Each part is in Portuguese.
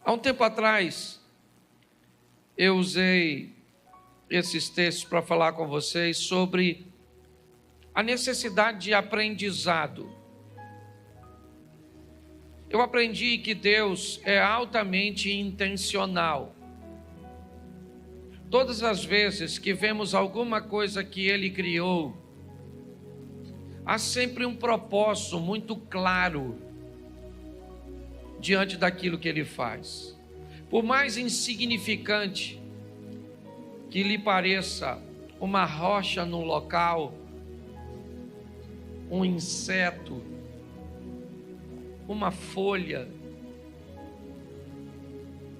Há um tempo atrás, eu usei esses textos para falar com vocês sobre a necessidade de aprendizado. Eu aprendi que Deus é altamente intencional. Todas as vezes que vemos alguma coisa que Ele criou, há sempre um propósito muito claro diante daquilo que Ele faz. Por mais insignificante que lhe pareça uma rocha num local, um inseto, uma folha,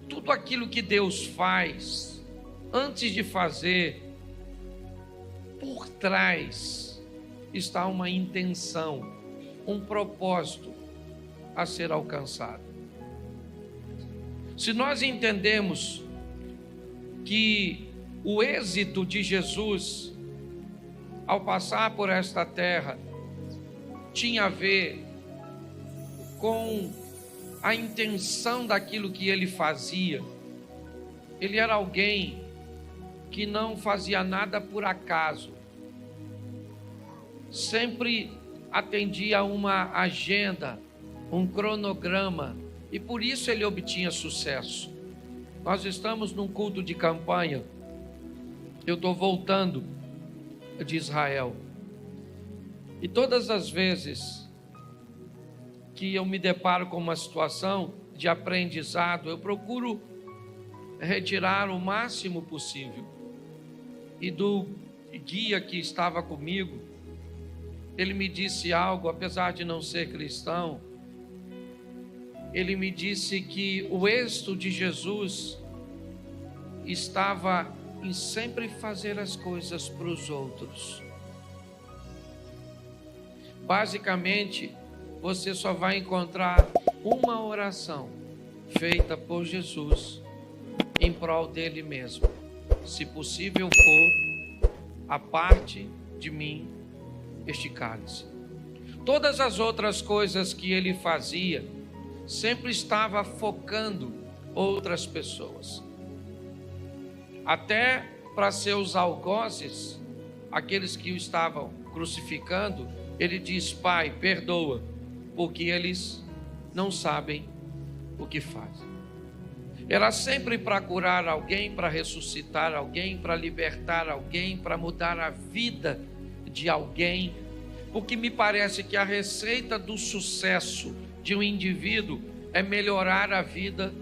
tudo aquilo que Deus faz, antes de fazer, por trás está uma intenção, um propósito a ser alcançado. Se nós entendemos que o êxito de Jesus ao passar por esta terra tinha a ver com a intenção daquilo que ele fazia, ele era alguém que não fazia nada por acaso, sempre atendia a uma agenda, um cronograma, e por isso ele obtinha sucesso. Nós estamos num culto de campanha, eu estou voltando de Israel, e todas as vezes que eu me deparo com uma situação de aprendizado, eu procuro retirar o máximo possível. E do guia que estava comigo, ele me disse algo, apesar de não ser cristão, ele me disse que o êxito de Jesus estava em sempre fazer as coisas para os outros. Basicamente, você só vai encontrar uma oração feita por Jesus em prol dele mesmo. Se possível for, aparte de mim este cálice. Todas as outras coisas que ele fazia, sempre estava focando outras pessoas. Até para seus algozes, aqueles que o estavam crucificando, ele diz: Pai, perdoa, porque eles não sabem o que fazem. Era sempre para curar alguém, para ressuscitar alguém, para libertar alguém, para mudar a vida de alguém, porque me parece que a receita do sucesso de um indivíduo é melhorar a vida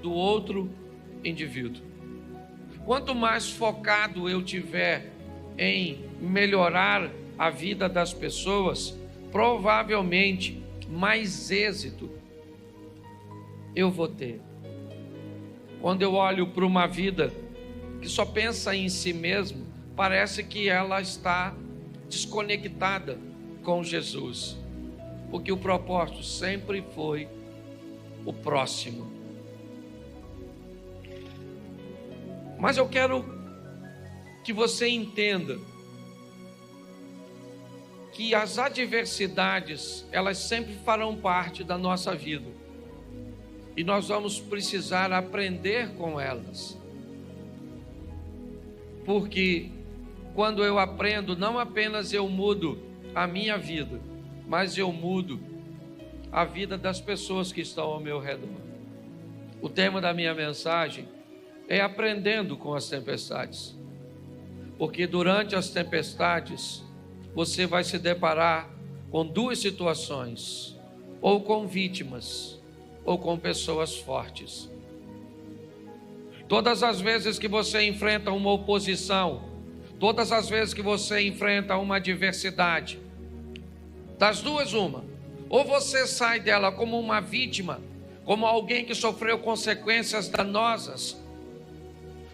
do outro indivíduo. Quanto mais focado eu tiver em melhorar a vida das pessoas, provavelmente mais êxito eu vou ter. Quando eu olho para uma vida que só pensa em si mesmo, parece que ela está desconectada com Jesus, porque o propósito sempre foi o próximo. Mas eu quero que você entenda que as adversidades, elas sempre farão parte da nossa vida, e nós vamos precisar aprender com elas, porque quando eu aprendo, não apenas eu mudo a minha vida, mas eu mudo a vida das pessoas que estão ao meu redor. O tema da minha mensagem é aprendendo com as tempestades, porque durante as tempestades você vai se deparar com duas situações, ou com vítimas, ou com pessoas fortes. Todas as vezes que você enfrenta uma oposição, todas as vezes que você enfrenta uma adversidade, das duas uma, ou você sai dela como uma vítima, como alguém que sofreu consequências danosas,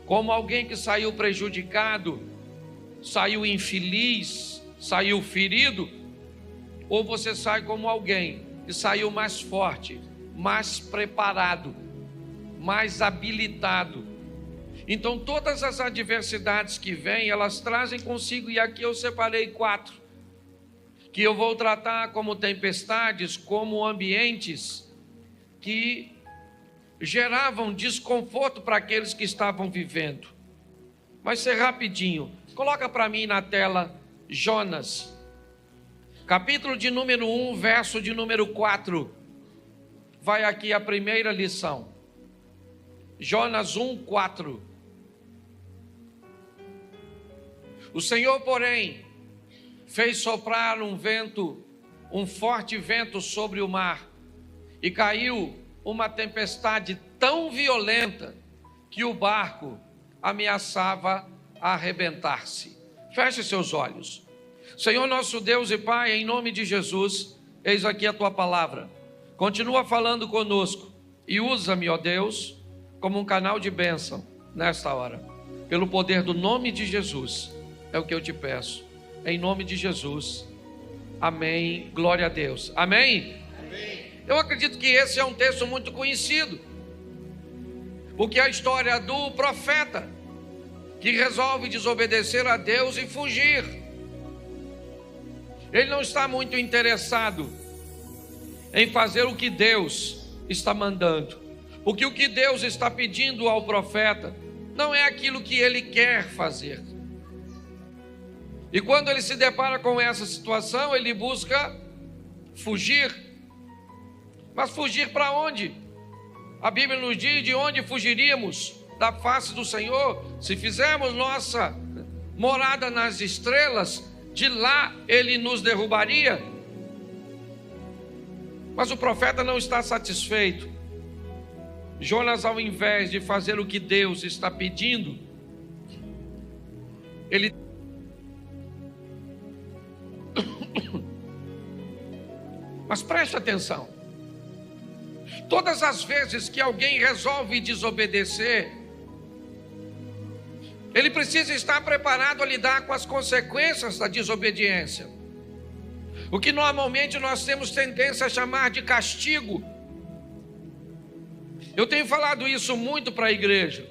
como alguém que saiu prejudicado, saiu infeliz, saiu ferido, ou você sai como alguém que saiu mais forte, mais preparado, mais habilitado. Então todas as adversidades que vêm, elas trazem consigo, e aqui eu separei 4, que eu vou tratar como tempestades, como ambientes que geravam desconforto para aqueles que estavam vivendo. Vai ser rapidinho. Coloca para mim na tela Jonas, capítulo de número 1, verso de número 4. Vai aqui a primeira lição. Jonas 1, 4. O Senhor, porém, fez soprar um forte vento sobre o mar, e caiu uma tempestade tão violenta que o barco ameaçava arrebentar-se. Feche seus olhos. Senhor nosso Deus e Pai, em nome de Jesus, eis aqui a tua palavra. Continua falando conosco e usa-me, ó Deus, como um canal de bênção nesta hora. Pelo poder do nome de Jesus, é o que eu te peço. Em nome de Jesus. Amém. Glória a Deus. Amém? Amém. Eu acredito que esse é um texto muito conhecido, porque é a história do profeta que resolve desobedecer a Deus e fugir. Ele não está muito interessado em fazer o que Deus está mandando, porque o que Deus está pedindo ao profeta não é aquilo que ele quer fazer. E quando ele se depara com essa situação, ele busca fugir. Mas fugir para onde? A Bíblia nos diz: de onde fugiríamos da face do Senhor? Se fizermos nossa morada nas estrelas, de lá ele nos derrubaria. Mas o profeta não está satisfeito. Jonas, ao invés de fazer o que Deus está pedindo, ele Mas preste atenção. Todas as vezes que alguém resolve desobedecer, ele precisa estar preparado a lidar com as consequências da desobediência. O que normalmente nós temos tendência a chamar de castigo. Eu tenho falado isso muito para a igreja.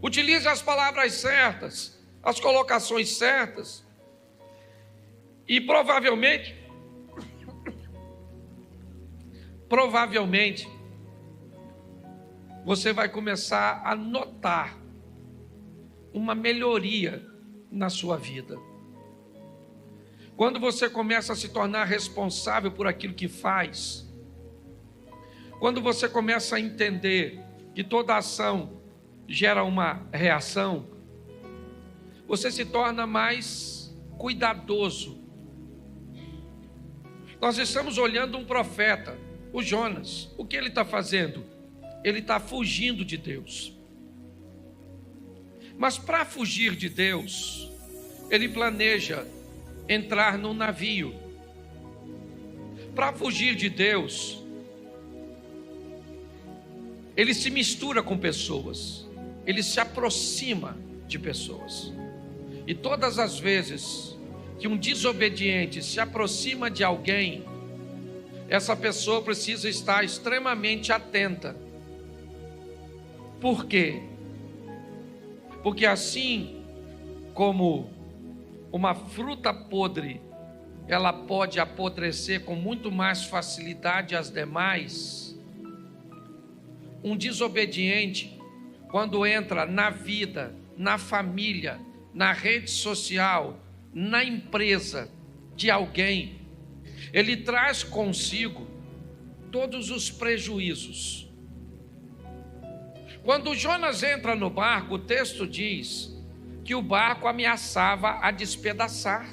Utilize as palavras certas, as colocações certas, e provavelmente você vai começar a notar uma melhoria na sua vida. Quando você começa a se tornar responsável por aquilo que faz, quando você começa a entender que toda ação gera uma reação, você se torna mais cuidadoso. Nós estamos olhando um profeta, o Jonas. O que ele está fazendo? Ele está fugindo de Deus. Mas para fugir de Deus, ele planeja entrar num navio. Para fugir de Deus, ele se mistura com pessoas, ele se aproxima de pessoas. E todas as vezes que um desobediente se aproxima de alguém, essa pessoa precisa estar extremamente atenta. Por quê? Porque assim como uma fruta podre, ela pode apodrecer com muito mais facilidade às demais, um desobediente, quando entra na vida, na família, na rede social, na empresa de alguém, ele traz consigo todos os prejuízos. Quando Jonas entra no barco, o texto diz que o barco ameaçava a despedaçar.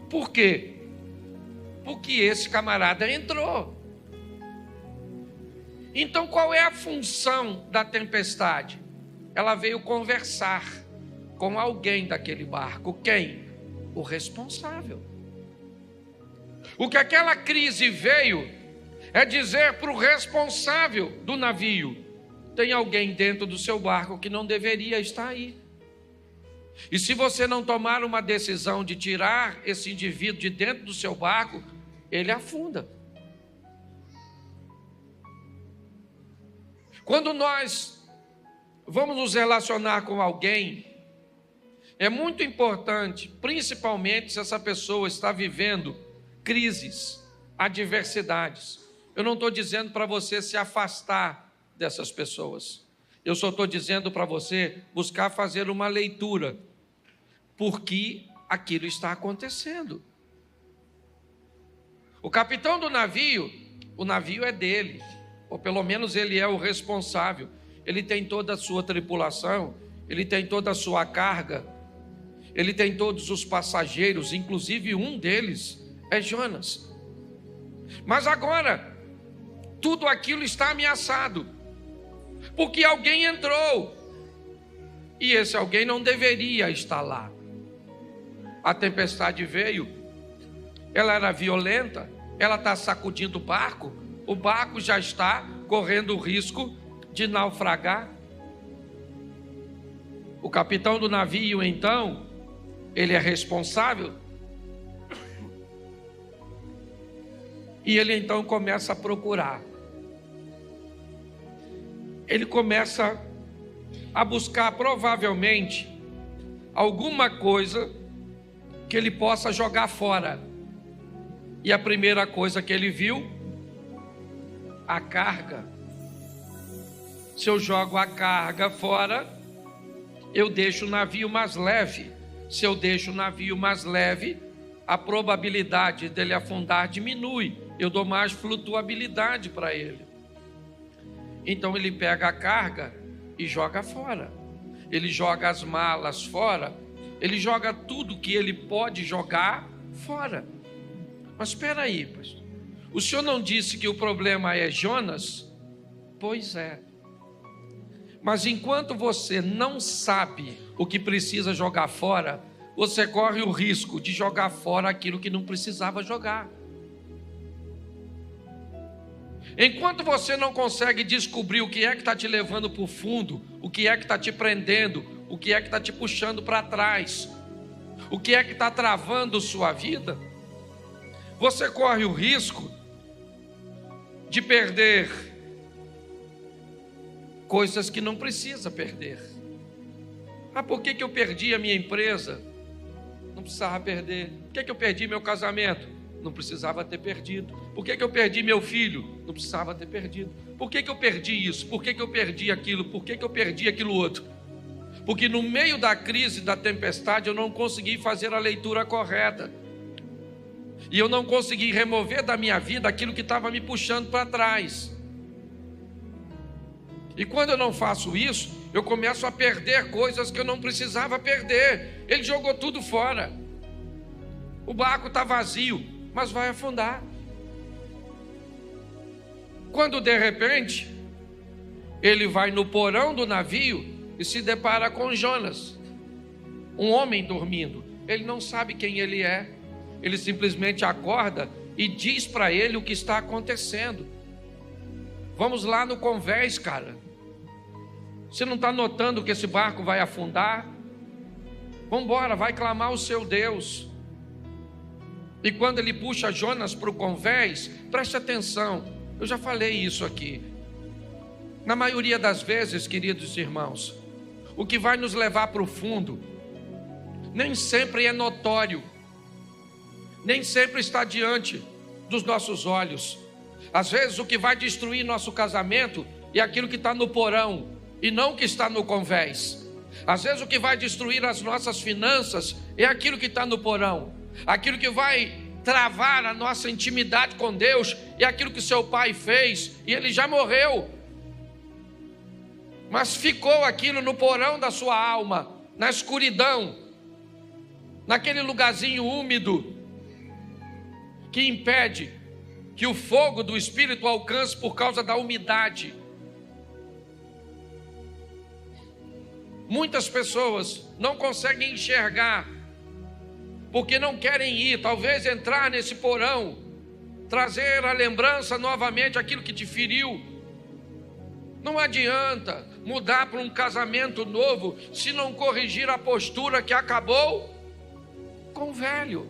Por quê? Porque esse camarada entrou. Então qual é a função da tempestade? Ela veio conversar com alguém daquele barco. Quem? O responsável. O que aquela crise veio é dizer para o responsável do navio: tem alguém dentro do seu barco que não deveria estar aí. E se você não tomar uma decisão de tirar esse indivíduo de dentro do seu barco, ele afunda. Quando nós vamos nos relacionar com alguém, é muito importante, principalmente se essa pessoa está vivendo crises, adversidades. Eu não estou dizendo para você se afastar dessas pessoas. Eu só estou dizendo para você buscar fazer uma leitura, porque aquilo está acontecendo. O capitão do navio, o navio é dele, ou pelo menos ele é o responsável. Ele tem toda a sua tripulação, ele tem toda a sua carga, ele tem todos os passageiros, inclusive um deles é Jonas. Mas agora, tudo aquilo está ameaçado, porque alguém entrou, e esse alguém não deveria estar lá. A tempestade veio, ela era violenta, ela está sacudindo o barco já está correndo o risco de naufragar. O capitão do navio, então, ele é responsável, e ele então começa a procurar. Ele começa a buscar provavelmente alguma coisa que ele possa jogar fora. E a primeira coisa que ele viu, a carga. Se eu jogo a carga fora, eu deixo o navio mais leve. Se eu deixo o navio mais leve, a probabilidade dele afundar diminui. Eu dou mais flutuabilidade para ele. Então ele pega a carga e joga fora. Ele joga as malas fora. Ele joga tudo que ele pode jogar fora. Mas espera aí, pastor. O senhor não disse que o problema é Jonas? Pois é. Mas enquanto você não sabe o que precisa jogar fora, você corre o risco de jogar fora aquilo que não precisava jogar. Enquanto você não consegue descobrir o que é que está te levando para o fundo, o que é que está te prendendo, o que é que está te puxando para trás, o que é que está travando sua vida, você corre o risco de perder coisas que não precisa perder. Por que eu perdi a minha empresa? Não precisava perder. Por que eu perdi meu casamento? Não precisava ter perdido. Por que eu perdi meu filho? Não precisava ter perdido. Por que eu perdi isso? Por que eu perdi aquilo? Por que eu perdi aquilo outro? Porque no meio da crise, da tempestade, eu não consegui fazer a leitura correta. E eu não consegui remover da minha vida aquilo que estava me puxando para trás. E quando eu não faço isso, eu começo a perder coisas que eu não precisava perder. Ele jogou tudo fora. O barco está vazio, mas vai afundar. Quando de repente, ele vai no porão do navio e se depara com Jonas, um homem dormindo. Ele não sabe quem ele é. Ele simplesmente acorda e diz para ele o que está acontecendo. Vamos lá no convés, cara. Você não está notando que esse barco vai afundar? Vamos embora, vai clamar o seu Deus. E quando ele puxa Jonas para o convés, preste atenção, eu já falei isso aqui. Na maioria das vezes, queridos irmãos, o que vai nos levar para o fundo, nem sempre é notório, nem sempre está diante dos nossos olhos. Às vezes o que vai destruir nosso casamento é aquilo que está no porão, e não o que está no convés. Às vezes o que vai destruir as nossas finanças é aquilo que está no porão. Aquilo que vai travar a nossa intimidade com Deus é aquilo que seu pai fez, e ele já morreu, mas ficou aquilo no porão da sua alma, na escuridão, naquele lugarzinho úmido, que impede que o fogo do Espírito alcance por causa da umidade. Muitas pessoas não conseguem enxergar, porque não querem ir, talvez entrar nesse porão, trazer à lembrança novamente aquilo que te feriu. Não adianta mudar para um casamento novo se não corrigir a postura que acabou com o velho.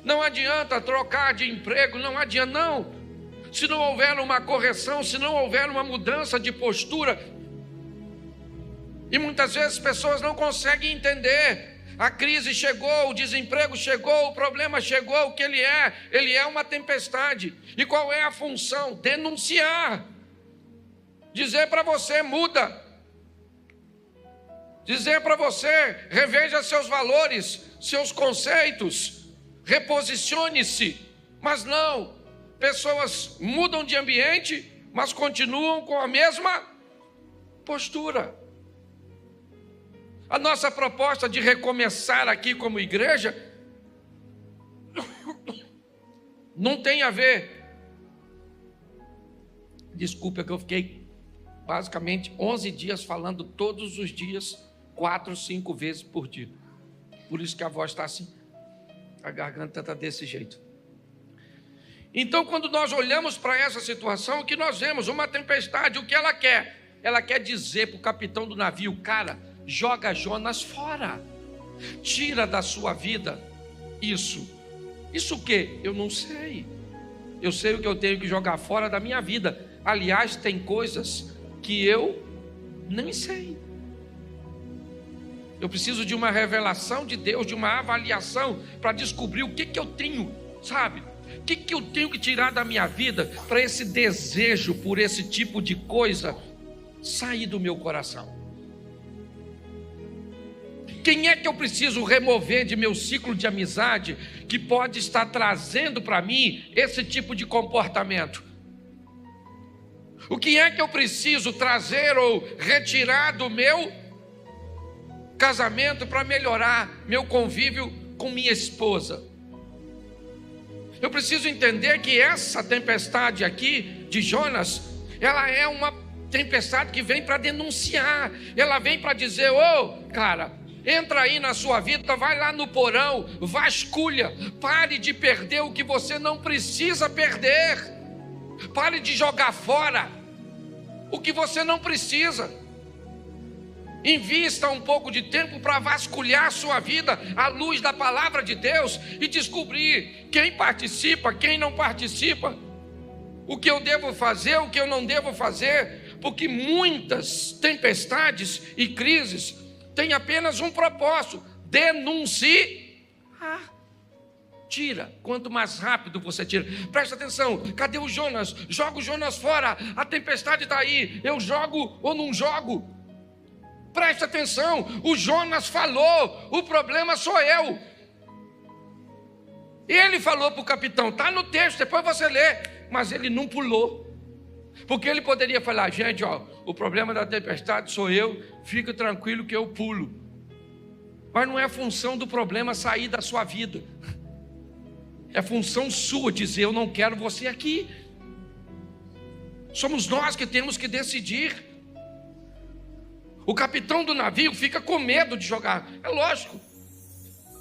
Não adianta trocar de emprego, não adianta, não. Se não houver uma correção, se não houver uma mudança de postura. E muitas vezes as pessoas não conseguem entender. A crise chegou, o desemprego chegou, o problema chegou, o que ele é uma tempestade. E qual é a função? Denunciar. dizer para você: muda. Dizer para você: reveja seus valores, seus conceitos, reposicione-se. Mas não, pessoas mudam de ambiente, mas continuam com a mesma postura. A nossa proposta de recomeçar aqui como igreja não tem a ver. Desculpa que eu fiquei basicamente 11 dias falando todos os dias, 4, 5 vezes por dia. Por isso que a voz está assim, a garganta está desse jeito. Então, quando nós olhamos para essa situação, o que nós vemos? Uma tempestade. O que ela quer? Ela quer dizer para o capitão do navio: cara, joga Jonas fora, tira da sua vida isso. Isso o quê? Eu não sei. Eu sei o que eu tenho que jogar fora da minha vida. Aliás, tem coisas que eu nem sei. Eu preciso de uma revelação de Deus, de uma avaliação, para descobrir o que eu tenho, sabe? O que eu tenho que tirar da minha vida para esse desejo por esse tipo de coisa sair do meu coração? Quem é que eu preciso remover de meu ciclo de amizade que pode estar trazendo para mim esse tipo de comportamento? O que é que eu preciso trazer ou retirar do meu casamento para melhorar meu convívio com minha esposa? Eu preciso entender que essa tempestade aqui de Jonas, ela é uma tempestade que vem para denunciar. Ela vem para dizer: ô, cara, entra aí na sua vida, vai lá no porão, vasculha, pare de perder o que você não precisa perder. Pare de jogar fora o que você não precisa. Invista um pouco de tempo para vasculhar a sua vida à luz da palavra de Deus e descobrir quem participa, quem não participa, o que eu devo fazer, o que eu não devo fazer, porque muitas tempestades e crises têm apenas um propósito: denunciar. Tira, quanto mais rápido você tira. Presta atenção, cadê o Jonas? Joga o Jonas fora, a tempestade está aí, eu jogo ou não jogo? Presta atenção, o Jonas falou, o problema sou eu. Ele falou para o capitão, está no texto, depois você lê, mas ele não pulou. Porque ele poderia falar: gente, ó, o problema da tempestade sou eu, fica tranquilo que eu pulo. Mas não é função do problema sair da sua vida. É função sua dizer: eu não quero você aqui. Somos nós que temos que decidir. O capitão do navio fica com medo de jogar. É lógico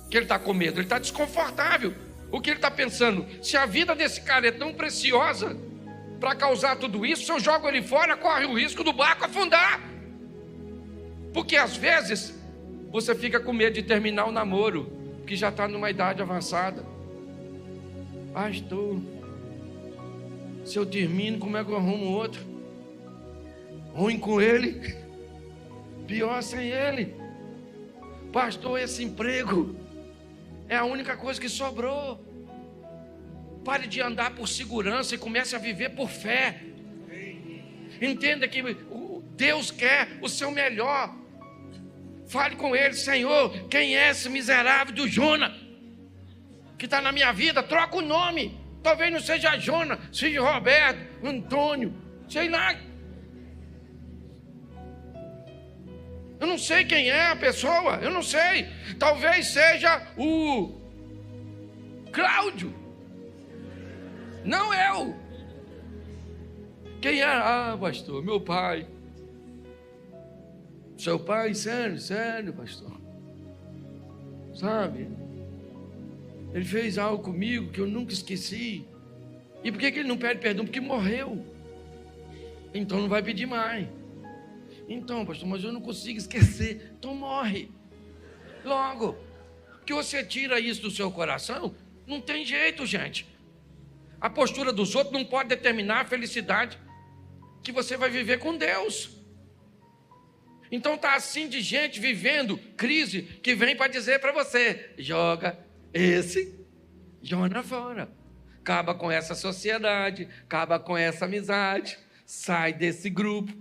que ele está com medo, ele está desconfortável. O que ele está pensando? Se a vida desse cara é tão preciosa para causar tudo isso, se eu jogo ele fora, corre o risco do barco afundar. Porque às vezes você fica com medo de terminar o namoro, porque já está numa idade avançada. Pastor, se eu termino, como é que eu arrumo outro? Ruim com ele, pior sem ele. Pastor, esse emprego é a única coisa que sobrou. Pare de andar por segurança e comece a viver por fé. Entenda que Deus quer o seu melhor. Fale com ele: Senhor, quem é esse miserável do Jonas que está na minha vida? Troca o nome. Talvez não seja Jonas, seja Roberto, Antônio, sei lá. Eu não sei quem é a pessoa, eu não sei. Talvez seja o Cláudio, não eu. Quem é? Ah, pastor, meu pai. Seu pai? Sério, pastor. Sabe? Ele fez algo comigo que eu nunca esqueci. E por que ele não pede perdão? Porque morreu. Então não vai pedir mais. Então, pastor, mas eu não consigo esquecer. Então morre logo. Que você tira isso do seu coração, não tem jeito, gente. A postura dos outros não pode determinar a felicidade que você vai viver com Deus. Então está assim de gente vivendo crise, que vem para dizer para você: joga esse Jonas fora, acaba com essa sociedade, acaba com essa amizade, sai desse grupo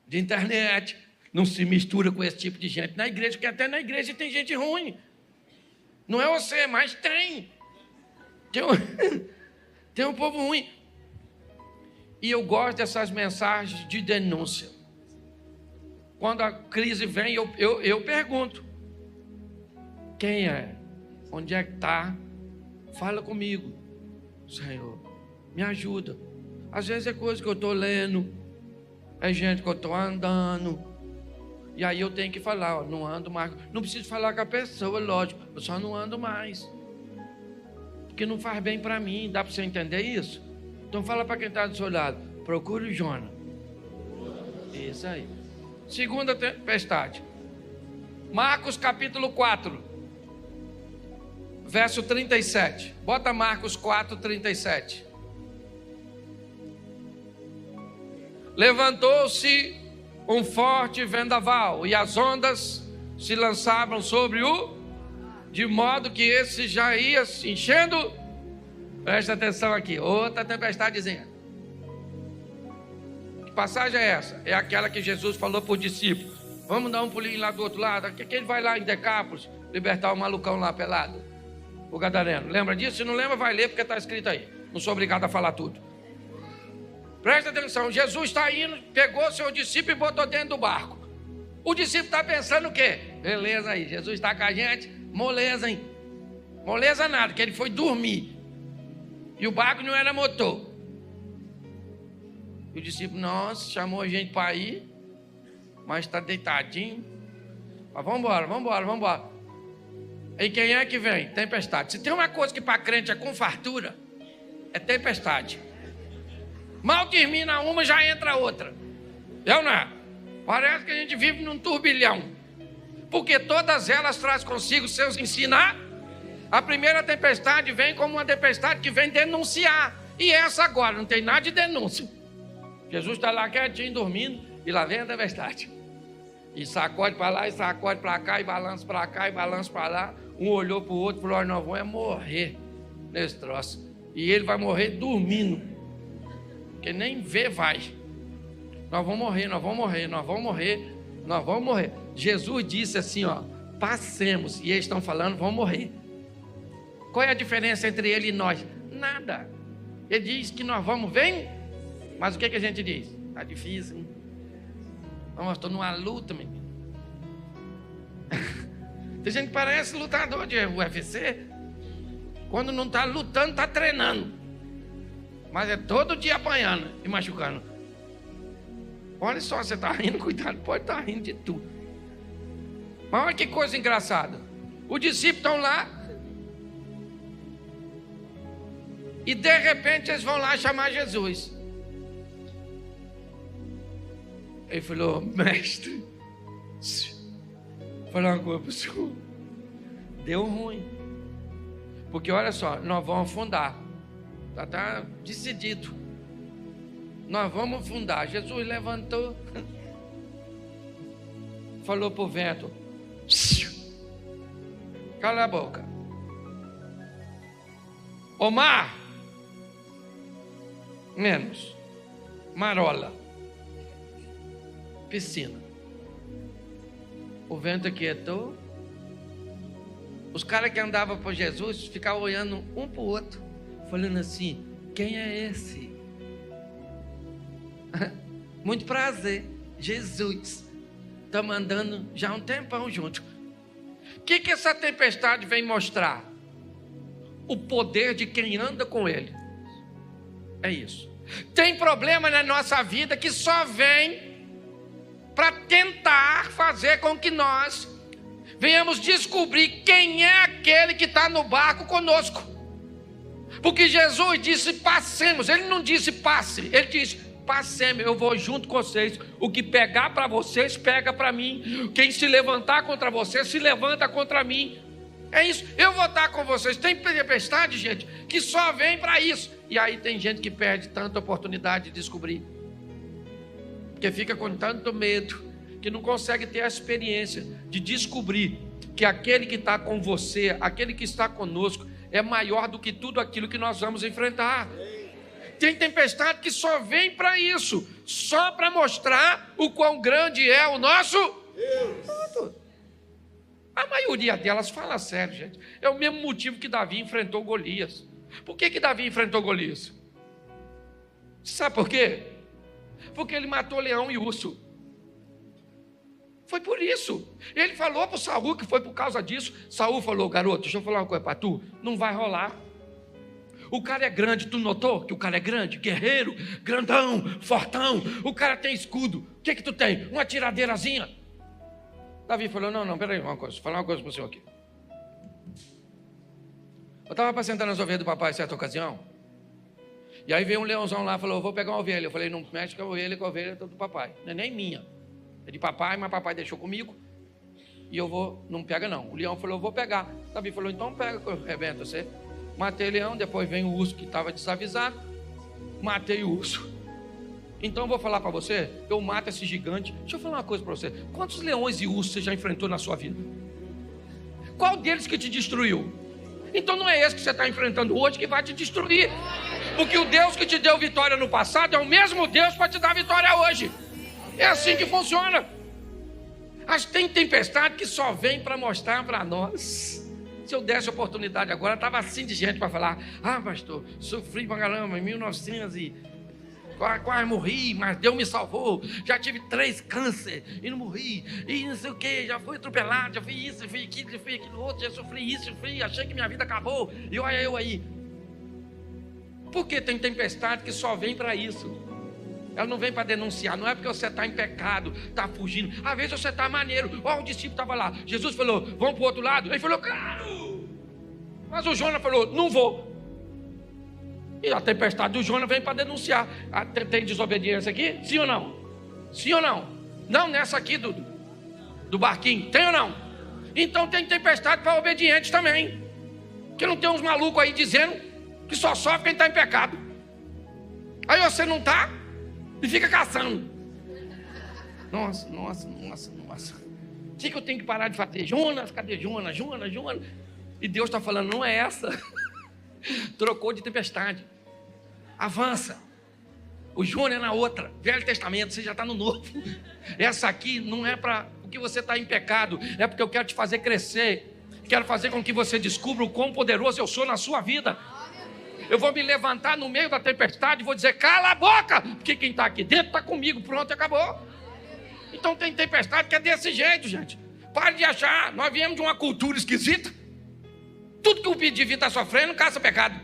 de internet, não se mistura com esse tipo de gente na igreja, porque até na igreja tem gente ruim. Não é você, mas tem. Tem um povo ruim. E eu gosto dessas mensagens de denúncia. Quando a crise vem, eu pergunto: quem é? Onde é que está? Fala comigo, Senhor, me ajuda. Às vezes é coisa que eu estou lendo, é gente que eu estou andando, e aí eu tenho que falar: ó, não ando mais. Não preciso falar com a pessoa, lógico, eu só não ando mais, porque não faz bem para mim. Dá para você entender isso? Então fala para quem está do seu lado: procure o Jonas. Isso aí. Segunda tempestade, Marcos capítulo 4, verso 37. Bota Marcos 4, 37. Levantou-se um forte vendaval, e as ondas se lançavam sobre o, de modo que esse já ia se enchendo. Presta atenção aqui, outra tempestadezinha. Que passagem é essa? É aquela que Jesus falou para os discípulos: vamos dar um pulinho lá do outro lado. Que ele vai lá em Decápolis libertar o malucão lá pelado, o gadareno. Lembra disso? Se não lembra, vai ler, porque está escrito aí. Não sou obrigado a falar tudo. Presta atenção, Jesus está indo, pegou seu discípulo e botou dentro do barco. O discípulo está pensando o quê? Beleza aí, Jesus está com a gente, moleza, hein? Moleza nada, que ele foi dormir. E o barco não era motor. E o discípulo: nossa, chamou a gente para ir, mas está deitadinho. Mas vamos embora. E quem é que vem? Tempestade. Se tem uma coisa que para crente é com fartura, é tempestade. Mal termina uma, já entra outra. Eu não. Parece que a gente vive num turbilhão, porque todas elas trazem consigo seus ensinar. A primeira tempestade vem como uma tempestade que vem denunciar. E essa agora não tem nada de denúncia. Jesus está lá quietinho, dormindo, e lá vem a tempestade. E sacode para lá, e sacode para cá, e balança para cá, e balança para lá. Um olhou para o outro e falou: nós vamos morrer nesse troço. E ele vai morrer dormindo, porque nem ver vai. Nós vamos morrer. Jesus disse assim, ó: passemos. E eles estão falando: vamos morrer. Qual é a diferença entre ele e nós? Nada. Ele diz que nós vamos, vem. Mas o que a gente diz? Está difícil, hein? Não, estou numa luta, menino. Tem gente que parece lutador de UFC. Quando não está lutando, está treinando. Mas é todo dia apanhando e machucando. Olha só, você está rindo, cuidado, pode estar rindo de tudo. Mas olha que coisa engraçada. Os discípulos estão lá, e de repente eles vão lá chamar Jesus. Ele falou: mestre, vou falar uma coisa para o senhor. Deu ruim. Porque olha só, nós vamos afundar. Está decidido. Nós vamos afundar. Jesus levantou, falou para o vento: cala a boca. Ô mar, menos. Marola. Piscina. O vento aquietou. Os caras que andavam por Jesus ficavam olhando um para o outro, falando assim: quem é esse? Muito prazer, Jesus. Estamos andando já há um tempão juntos. O que essa tempestade vem mostrar? O poder de quem anda com ele. É isso. Tem problema na nossa vida que só vem para tentar fazer com que nós venhamos descobrir quem é aquele que está no barco conosco. Porque Jesus disse: passemos. Ele não disse passe, ele disse: passemos, eu vou junto com vocês. O que pegar para vocês, pega para mim. Quem se levantar contra vocês, se levanta contra mim. É isso, eu vou estar com vocês. Tem tempestade, gente, que só vem para isso. E aí tem gente que perde tanta oportunidade de descobrir, porque fica com tanto medo, que não consegue ter a experiência de descobrir que aquele que está com você, aquele que está conosco, é maior do que tudo aquilo que nós vamos enfrentar. Tem tempestade que só vem para isso, só para mostrar o quão grande é o nosso Deus. A maioria delas fala sério, gente. É o mesmo motivo que Davi enfrentou Golias. Por que Davi enfrentou Golias? Sabe por quê? Porque ele matou leão e urso. Foi por isso. Ele falou para o Saul que foi por causa disso. Saul falou: garoto, deixa eu falar uma coisa para tu. Não vai rolar. O cara é grande, tu notou que o cara é grande? Guerreiro, grandão, fortão. O cara tem escudo. O que tu tem? Uma tiradeirazinha. Davi falou: não, peraí, uma coisa. Vou falar uma coisa para o senhor aqui. Eu estava apacentando as ovelhas do papai em certa ocasião. E aí veio um leãozão lá e falou: vou pegar uma ovelha. Eu falei: não mexe com a ovelha é do papai. Não é nem minha. É de papai, mas papai deixou comigo. E eu vou, não pega não. O leão falou: eu vou pegar. Davi falou: então pega que eu rebento você. Matei o leão, depois vem o urso que estava desavisado. Matei o urso. Então eu vou falar para você, eu mato esse gigante. Deixa eu falar uma coisa para você. Quantos leões e ursos você já enfrentou na sua vida? Qual deles que te destruiu? Então não é esse que você está enfrentando hoje que vai te destruir. Porque o Deus que te deu vitória no passado é o mesmo Deus para te dar vitória hoje. É assim que funciona. Mas tem tempestade que só vem para mostrar para nós. Se eu desse oportunidade agora, estava assim de gente para falar: ah, pastor, sofri pra caramba em 1900 e quase morri, mas Deus me salvou. Já tive 3 câncer e não morri. E não sei o que, já fui atropelado, já fui isso, já fui aquilo outro, já sofri isso, achei que minha vida acabou. E olha eu aí. Porque tem tempestade que só vem para isso. Ela não vem para denunciar, não é porque você está em pecado, está fugindo. Às vezes você está maneiro. Olha, o discípulo estava lá. Jesus falou: vamos para o outro lado. Ele falou: claro. Mas o Jonas falou: não vou. E a tempestade do Jonas vem para denunciar. Tem desobediência aqui? Sim ou não? Sim ou não? Não nessa aqui do barquinho. Tem ou não? Então tem tempestade para obedientes também. Que não tem uns malucos aí dizendo que só sofre quem está em pecado. Aí você não está e fica caçando. Nossa. O que eu tenho que parar de fazer? Jonas, cadê Jonas? E Deus está falando: não é essa. Trocou de tempestade. Avança. O Jonas é na outra. Velho Testamento, você já está no Novo. Essa aqui não é para porque você está em pecado. É porque eu quero te fazer crescer. Quero fazer com que você descubra o quão poderoso eu sou na sua vida. Eu vou me levantar no meio da tempestade e vou dizer: cala a boca, porque quem está aqui dentro está comigo. Pronto, acabou. Então tem tempestade que é desse jeito, gente. Pare de achar. Nós viemos de uma cultura esquisita. Tudo que o indivíduo está sofrendo, caça pecado.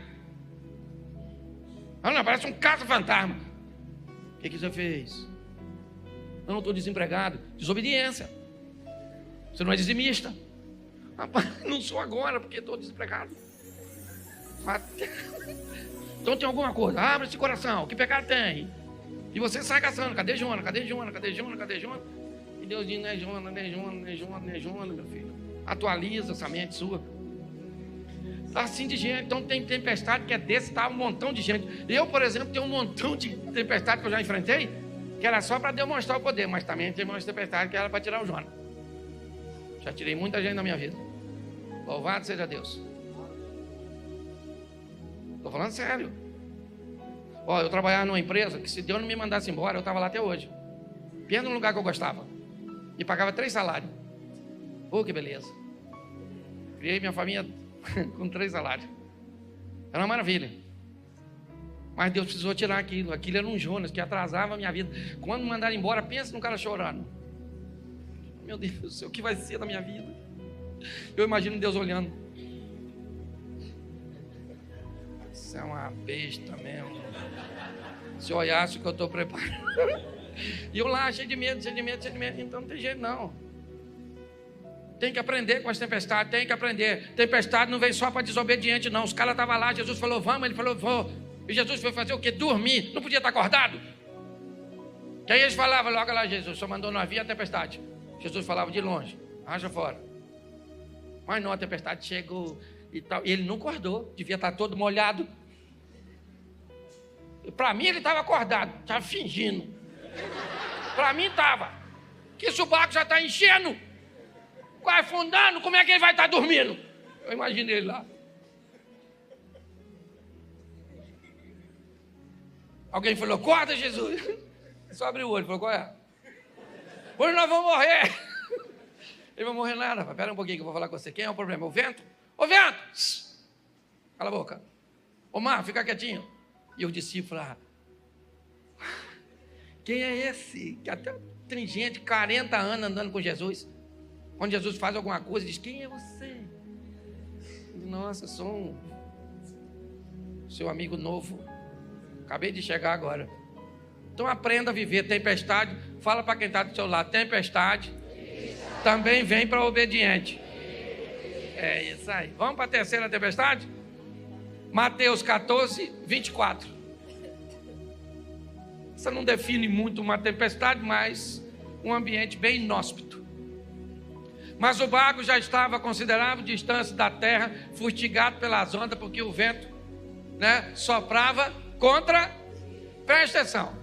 Não, parece um caça-fantasma. O que você fez? Eu não estou desempregado. Desobediência. Você não é dizimista. Rapaz, não sou agora, porque estou desempregado. Então tem alguma coisa. Abre esse coração. Que pecado tem? E você sai caçando. Cadê Jonas? E Deus diz: não é Jonas, meu filho. Atualiza essa mente sua. Assim de gente. Então tem tempestade que é desse, tá? Um montão de gente. Eu, por exemplo, tenho um montão de tempestade que eu já enfrentei, que era só para demonstrar o poder, mas também tem umas tempestades que era para tirar o Jonas. Já tirei muita gente da minha vida. Louvado seja Deus. Estou falando sério. Ó, eu trabalhava numa empresa que, se Deus não me mandasse embora, eu estava lá até hoje. Perto no lugar que eu gostava. E pagava 3 salários. Oh, que beleza. Criei minha família com 3 salários. Era uma maravilha. Mas Deus precisou tirar aquilo. Aquilo era um Jonas que atrasava a minha vida. Quando me mandaram embora, pensa no cara chorando. Meu Deus do céu, o que vai ser da minha vida? Eu imagino Deus olhando. Isso é uma besta mesmo. Se olhasse o que eu estou preparando. E eu lá, cheio de medo. Então não tem jeito não. Tem que aprender com as tempestades, tem que aprender. Tempestade não vem só para desobediente, não. Os caras estavam lá, Jesus falou: vamos, ele falou: vou. E Jesus foi fazer o quê? Dormir. Não podia estar acordado. Que aí eles falavam logo lá: Jesus só mandou não havia a tempestade. Jesus falava de longe: raja fora. Mas não, a tempestade chegou e tal. E ele não acordou, devia estar todo molhado. Para mim ele estava acordado, estava fingindo. Para mim estava. Que se o barco já está enchendo, quase afundando, como é que ele vai estar dormindo? Eu imaginei ele lá. Alguém falou, acorda, Jesus. Só abriu o olho, falou, qual é? Hoje nós vamos morrer. Ele vai morrer nada. Espera um pouquinho que eu vou falar com você. Quem é o problema? O vento? Ô vento! Cala a boca. Ô mar, fica quietinho. E o discípulo lá, quem é esse? Que até tem gente 40 anos andando com Jesus. Quando Jesus faz alguma coisa, diz, quem é você? Nossa, eu sou um seu amigo novo. Acabei de chegar agora. Então aprenda a viver tempestade. Fala para quem está do seu lado, tempestade também vem para obediente. É isso aí. Vamos para a terceira tempestade? Mateus 14, 24. Isso não define muito uma tempestade, mas um ambiente bem inóspito. Mas o barco já estava a considerável distância da terra, fustigado pelas ondas, porque o vento, soprava contra. Presta atenção.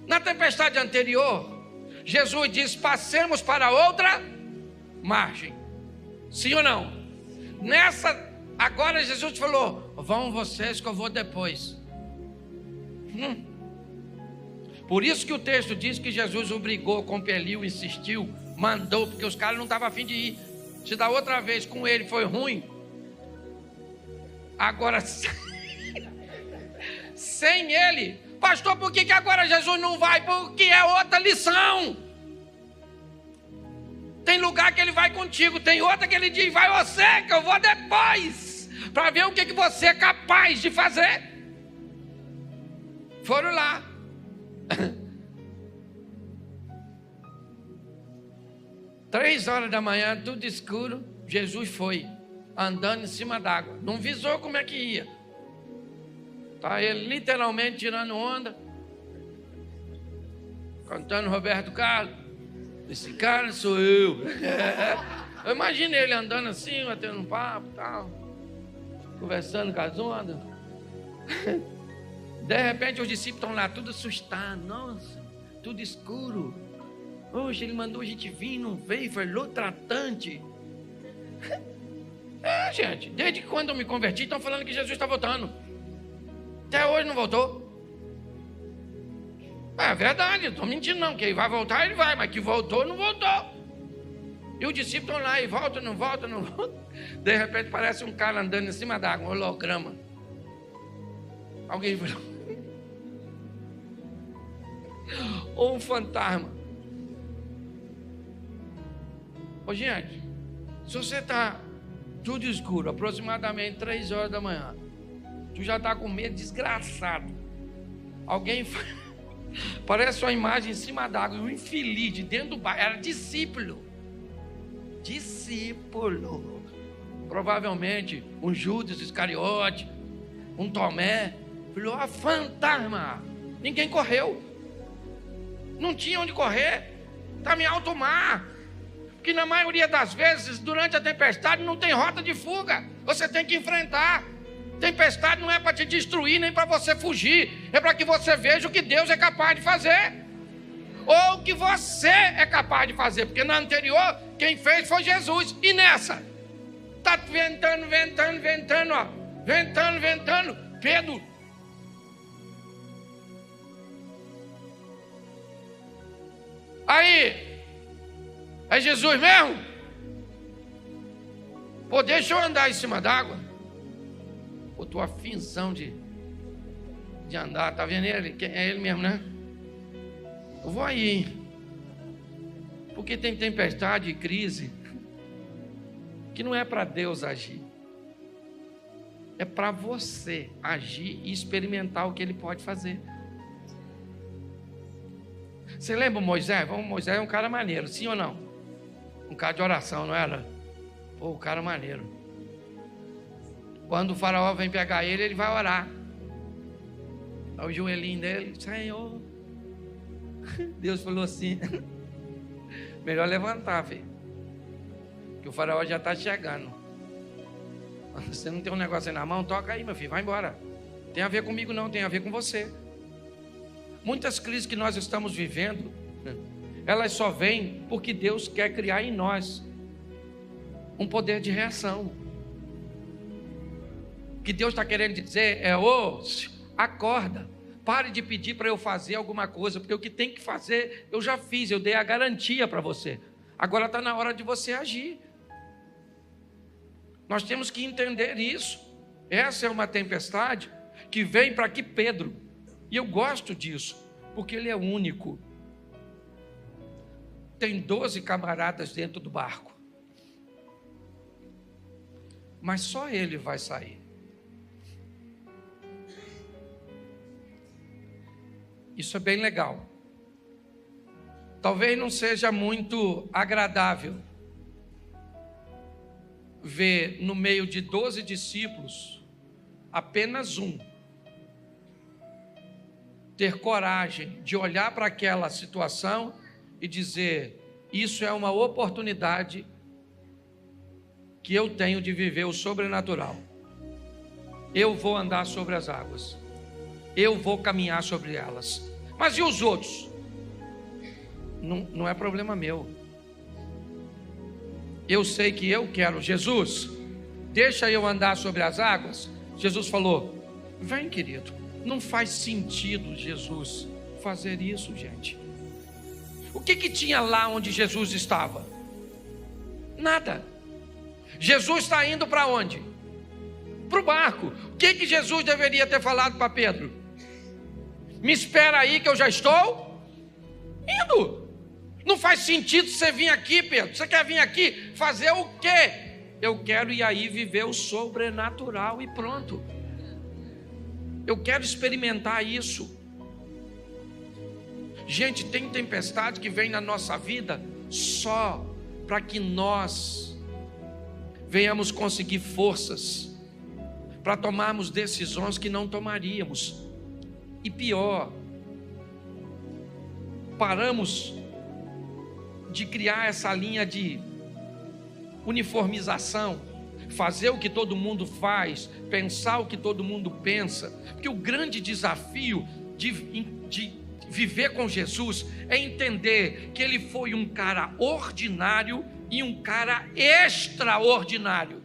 Na tempestade anterior, Jesus disse, passemos para outra margem. Sim ou não? Nessa, agora Jesus falou, vão vocês que eu vou depois. Por isso que o texto diz que Jesus obrigou, compeliu, insistiu, mandou, porque os caras não estavam a fim de ir. Se da outra vez com ele foi ruim, agora sem ele, pastor, por que agora Jesus não vai? Porque é outra lição. Tem lugar que ele vai contigo, tem outra que ele diz, vai você, que eu vou depois, para ver o que você é capaz de fazer. Foram lá. 3h da manhã, tudo escuro, Jesus foi andando em cima d'água, não visou como é que ia. Tá ele literalmente tirando onda, cantando Roberto Carlos. Esse cara sou eu. Eu imagino ele andando assim, batendo um papo e tal, conversando com as ondas. De repente os discípulos estão lá, tudo assustados. Nossa, tudo escuro. Hoje ele mandou a gente vir, não veio, falou tratante. Gente, desde quando eu me converti, estão falando que Jesus está voltando. Até hoje não voltou. É verdade, não estou mentindo não, que ele vai voltar, ele vai, mas que voltou, não voltou. E os discípulos estão lá, e volta, não volta, não volta. De repente parece um cara andando em cima d'água, um holograma. Alguém falou, ou um fantasma. Ô gente, se você está tudo escuro, aproximadamente 3h da manhã, tu já está com medo desgraçado. Alguém parece uma imagem em cima d'água, um infeliz de dentro do barco, era discípulo. Provavelmente um Judas Iscariote, um Tomé. Falou, fantasma. Ninguém correu. Não tinha onde correr. Estava em alto mar. Porque na maioria das vezes, durante a tempestade, não tem rota de fuga. Você tem que enfrentar. Tempestade não é para te destruir, nem para você fugir. É para que você veja o que Deus é capaz de fazer. Ou o que você é capaz de fazer. Porque na anterior, quem fez foi Jesus. E nessa? Está ventando, ó. Ventando. Pedro. Aí, é Jesus mesmo? Pô, deixa eu andar em cima d'água. Pô, tua finção de andar, tá vendo ele? É ele mesmo, né? Eu vou aí. Porque tem tempestade e crise que não é para Deus agir. É para você agir e experimentar o que ele pode fazer. Você lembra o Moisés? Moisés é um cara maneiro, sim ou não? Um cara de oração, não era? Pô, o cara maneiro. Quando o faraó vem pegar ele, ele vai orar. Aí o joelhinho dele, Senhor. Deus falou assim, melhor levantar, filho. Que o faraó já está chegando. Você não tem um negócio aí na mão? Toca aí, meu filho, vai embora. Tem a ver comigo não, tem a ver com você. Muitas crises que nós estamos vivendo, elas só vêm porque Deus quer criar em nós um poder de reação. O que Deus está querendo dizer é, acorda, Pare de pedir para eu fazer alguma coisa, porque o que tem que fazer, eu já fiz, eu dei a garantia para você. Agora está na hora de você agir. Nós temos que entender isso. Essa é uma tempestade que vem para que Pedro, e eu gosto disso, porque ele é único. Tem 12 camaradas dentro do barco, mas só ele vai sair. Isso é bem legal. Talvez não seja muito agradável ver no meio de 12 discípulos apenas um ter coragem de olhar para aquela situação e dizer: isso é uma oportunidade que eu tenho de viver o sobrenatural. Eu vou andar sobre as águas, eu vou caminhar sobre elas. Mas e os outros? Não é problema meu. Eu sei que eu quero. Jesus, deixa eu andar sobre as águas. Jesus falou: vem, querido. Não faz sentido Jesus fazer isso, gente. O que tinha lá onde Jesus estava? Nada. Jesus está indo para onde? Para o barco. O que Jesus deveria ter falado para Pedro? Me espera aí que eu já estou indo. Não faz sentido você vir aqui, Pedro. Você quer vir aqui fazer o quê? Eu quero ir aí viver o sobrenatural e pronto. Eu quero experimentar isso. Gente, tem tempestade que vem na nossa vida só para que nós venhamos conseguir forças para tomarmos decisões que não tomaríamos. E pior, paramos de criar essa linha de uniformização, fazer o que todo mundo faz, pensar o que todo mundo pensa, porque o grande desafio de viver com Jesus é entender que ele foi um cara ordinário e um cara extraordinário.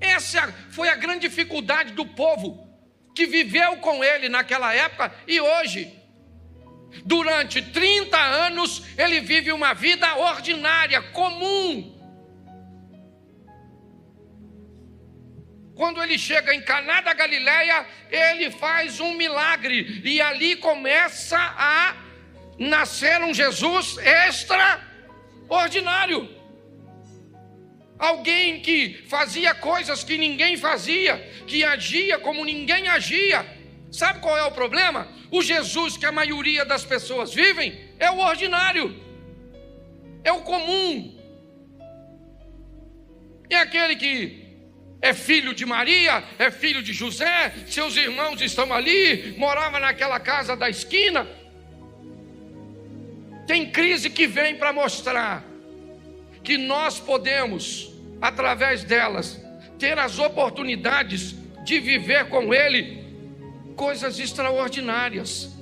Essa foi a grande dificuldade do povo que viveu com ele naquela época e hoje. Durante 30 anos ele vive uma vida ordinária, comum. Quando ele chega em Caná da Galileia, ele faz um milagre e ali começa a nascer um Jesus extraordinário. Alguém que fazia coisas que ninguém fazia, que agia como ninguém agia. Sabe qual é o problema? O Jesus que a maioria das pessoas vivem é o ordinário, é o comum, é aquele que é filho de Maria, é filho de José, seus irmãos estão ali, morava naquela casa da esquina. Tem crise que vem para mostrar que nós podemos, através delas, ter as oportunidades de viver com Ele coisas extraordinárias.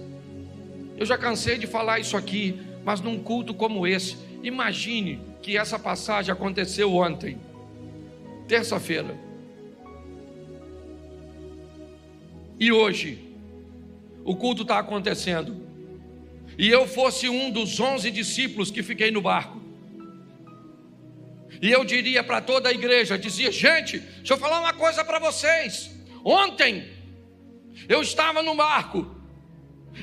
Eu já cansei de falar isso aqui, mas num culto como esse, imagine que essa passagem aconteceu ontem, terça-feira, e hoje o culto está acontecendo, e eu fosse um dos 11 discípulos que fiquei no barco, e eu diria para toda a igreja, dizia: gente, deixa eu falar uma coisa para vocês. Ontem eu estava no barco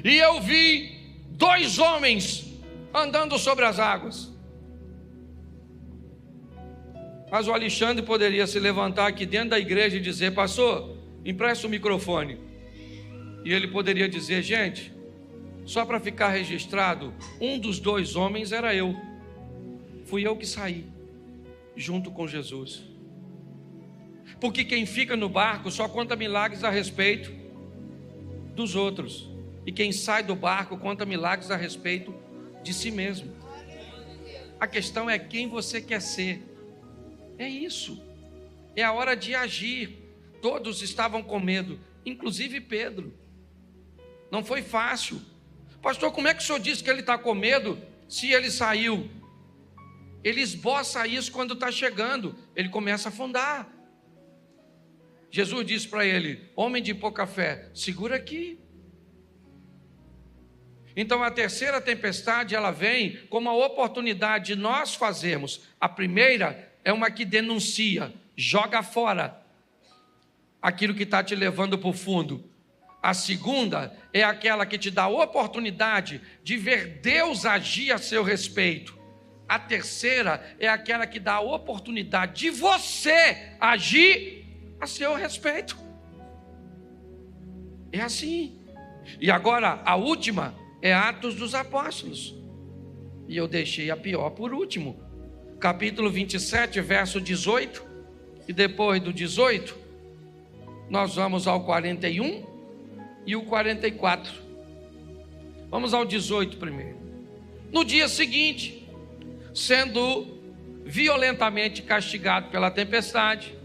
e eu vi 2 homens andando sobre as águas. Mas o Alexandre poderia se levantar aqui dentro da igreja e dizer: pastor, empresta o microfone. E ele poderia dizer: gente, só para ficar registrado, um dos 2 homens era eu. Fui eu que saí junto com Jesus. Porque quem fica no barco só conta milagres a respeito dos outros, e quem sai do barco conta milagres a respeito de si mesmo. A questão é quem você quer ser. É isso. É a hora de agir. Todos estavam com medo, inclusive Pedro. Não foi fácil. Pastor, como é que o senhor disse que ele está com medo se ele saiu? Ele esboça isso quando está chegando, ele começa a afundar. Jesus disse para ele: homem de pouca fé, segura aqui. Então a terceira tempestade, ela vem como uma oportunidade de nós fazermos. A primeira é uma que denuncia, joga fora aquilo que está te levando para o fundo. A segunda é aquela que te dá a oportunidade de ver Deus agir a seu respeito. A terceira é aquela que dá a oportunidade de você agir a seu respeito. É assim. E agora a última é Atos dos Apóstolos. E eu deixei a pior por último. Capítulo 27, verso 18. E depois do 18, nós vamos ao 41 e o 44. Vamos ao 18 primeiro. No dia seguinte, sendo violentamente castigado pela tempestade,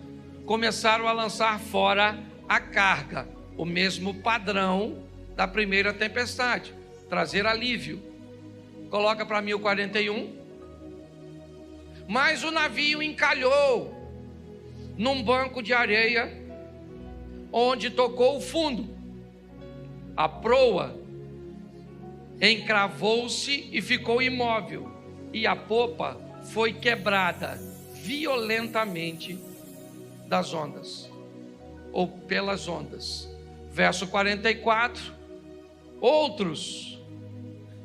começaram a lançar fora a carga, o mesmo padrão da primeira tempestade, trazer alívio. Coloca para mim o 41. Mas o navio encalhou num banco de areia, onde tocou o fundo. A proa encravou-se e ficou imóvel, e a popa foi quebrada violentamente das ondas, ou pelas ondas. Verso 44. Outros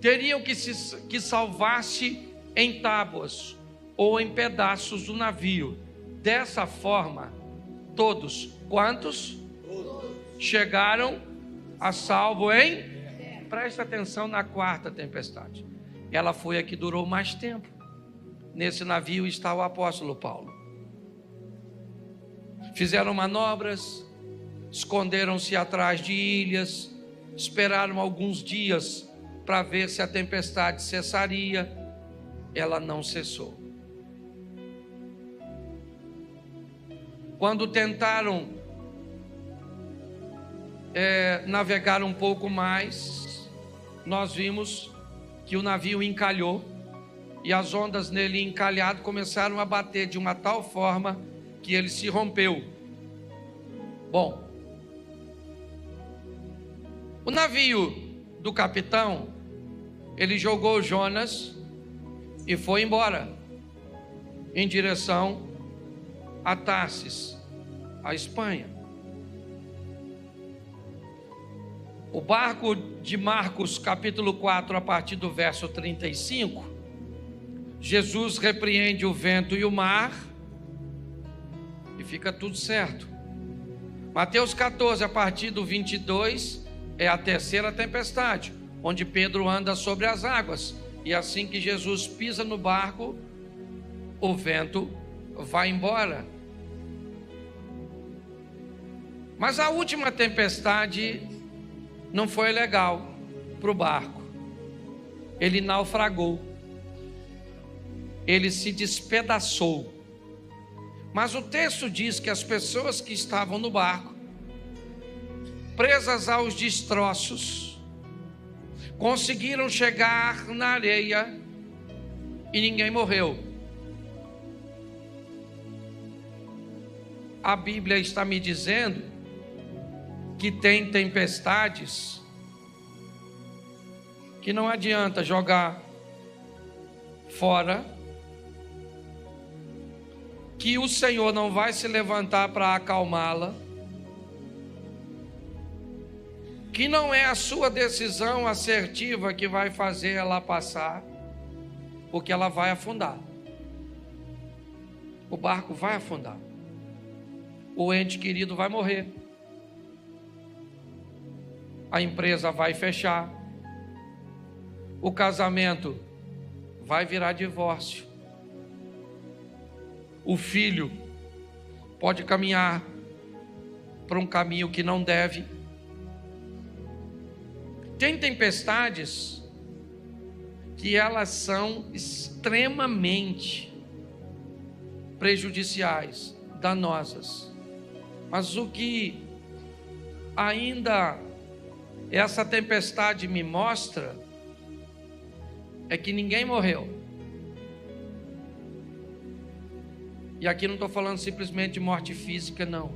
teriam que salvar-se em tábuas ou em pedaços do navio. Dessa forma, todos, quantos? Chegaram a salvo em? Presta atenção na quarta tempestade. Ela foi a que durou mais tempo. Nesse navio está o apóstolo Paulo. Fizeram manobras, esconderam-se atrás de ilhas, esperaram alguns dias para ver se a tempestade cessaria. Ela não cessou. Quando tentaram navegar um pouco mais, nós vimos que o navio encalhou e as ondas nele encalhado começaram a bater de uma tal forma que ele se rompeu. Bom, o navio do capitão, ele jogou Jonas e foi embora em direção a Tarsis, a Espanha. O barco de Marcos, capítulo 4, a partir do verso 35, Jesus repreende o vento e o mar e fica tudo certo. Mateus 14, a partir do 22, é a terceira tempestade, onde Pedro anda sobre as águas, e assim que Jesus pisa no barco, o vento vai embora. Mas a última tempestade não foi legal para o barco. Ele naufragou. Ele se despedaçou. Mas o texto diz que as pessoas que estavam no barco, presas aos destroços, conseguiram chegar na areia e ninguém morreu. A Bíblia está me dizendo que tem tempestades que não adianta jogar fora, que o Senhor não vai se levantar para acalmá-la, que não é a sua decisão assertiva que vai fazer ela passar, porque ela vai afundar. O barco vai afundar. O ente querido vai morrer. A empresa vai fechar. O casamento vai virar divórcio. O filho pode caminhar para um caminho que não deve. Tem tempestades que elas são extremamente prejudiciais, danosas. Mas o que ainda essa tempestade me mostra é que ninguém morreu. E aqui não estou falando simplesmente de morte física, não.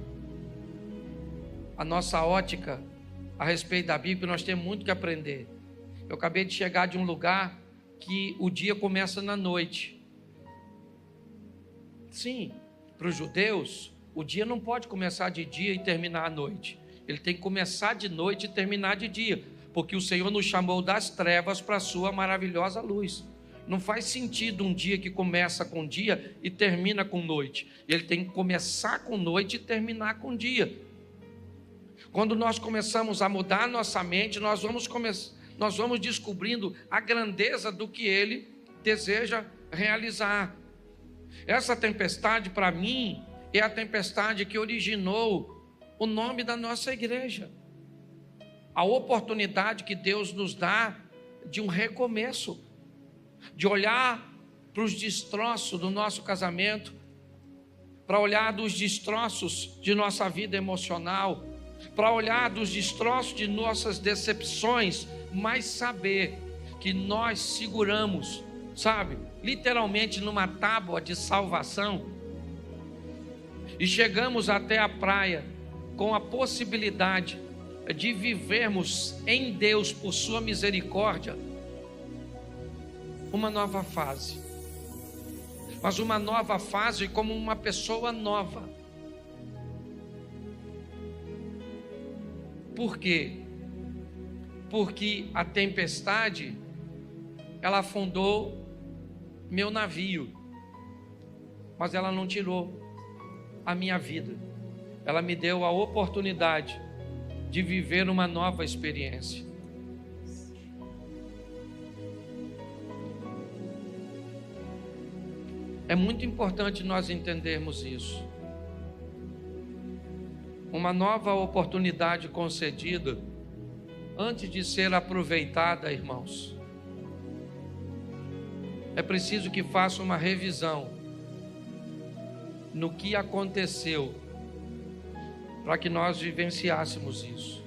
a nossa ótica a respeito da Bíblia, nós temos muito que aprender. Eu acabei de chegar de um lugar que o dia começa na noite. Sim, para os judeus, o dia não pode começar de dia e terminar à noite. Ele tem que começar de noite e terminar de dia, porque o Senhor nos chamou das trevas para a sua maravilhosa luz. Não faz sentido um dia que começa com dia e termina com noite. Ele tem que começar com noite e terminar com dia. Quando nós começamos a mudar a nossa mente, nós vamos descobrindo a grandeza do que Ele deseja realizar. Essa tempestade, para mim, é a tempestade que originou o nome da nossa igreja. A oportunidade que Deus nos dá de um recomeço, de olhar para os destroços do nosso casamento, para olhar dos destroços de nossa vida emocional, para olhar dos destroços de nossas decepções, mas saber que nós seguramos, sabe, literalmente numa tábua de salvação, e chegamos até a praia com a possibilidade de vivermos em Deus, por sua misericórdia, uma nova fase. Mas uma nova fase como uma pessoa nova. Por quê? Porque a tempestade, ela afundou meu navio, mas ela não tirou a minha vida. Ela me deu a oportunidade de viver uma nova experiência. É muito importante nós entendermos isso. Uma nova oportunidade concedida, antes de ser aproveitada, irmãos, é preciso que faça uma revisão no que aconteceu para que nós vivenciássemos isso.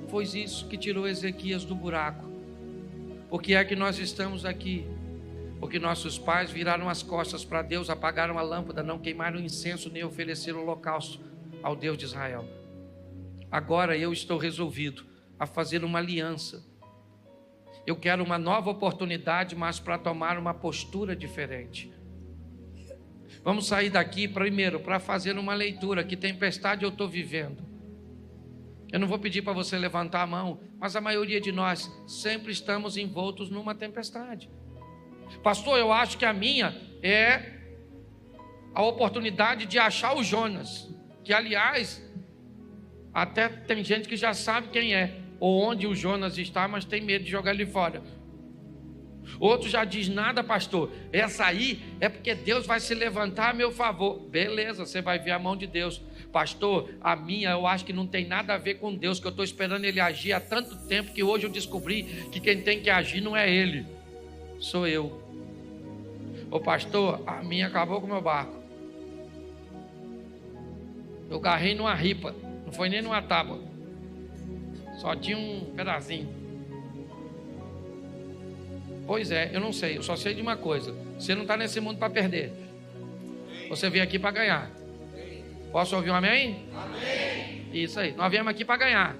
Foi isso que tirou Ezequias do buraco. Por que é que nós estamos aqui? Porque nossos pais viraram as costas para Deus, apagaram a lâmpada, não queimaram incenso, nem ofereceram holocausto ao Deus de Israel. Agora eu estou resolvido a fazer uma aliança. Eu quero uma nova oportunidade, mas para tomar uma postura diferente. Vamos sair daqui primeiro para fazer uma leitura. Que tempestade eu estou vivendo? Eu não vou pedir para você levantar a mão, mas a maioria de nós sempre estamos envoltos numa tempestade. Pastor, eu acho que a minha é a oportunidade de achar o Jonas, que aliás, até tem gente que já sabe quem é, ou onde o Jonas está, mas tem medo de jogar ele fora. Outro já diz: nada, pastor, essa aí é porque Deus vai se levantar a meu favor. Beleza, você vai ver a mão de Deus. Pastor, a minha eu acho que não tem nada a ver com Deus, que eu estou esperando Ele agir há tanto tempo, que hoje eu descobri que quem tem que agir não é Ele, sou eu. Ô pastor, a minha acabou com o meu barco. Eu garrei numa ripa, não foi nem numa tábua, só tinha um pedacinho. Pois é, eu não sei, eu só sei de uma coisa: você não está nesse mundo para perder, você veio aqui para ganhar. Posso ouvir um amém? Amém. Isso aí, nós viemos aqui para ganhar.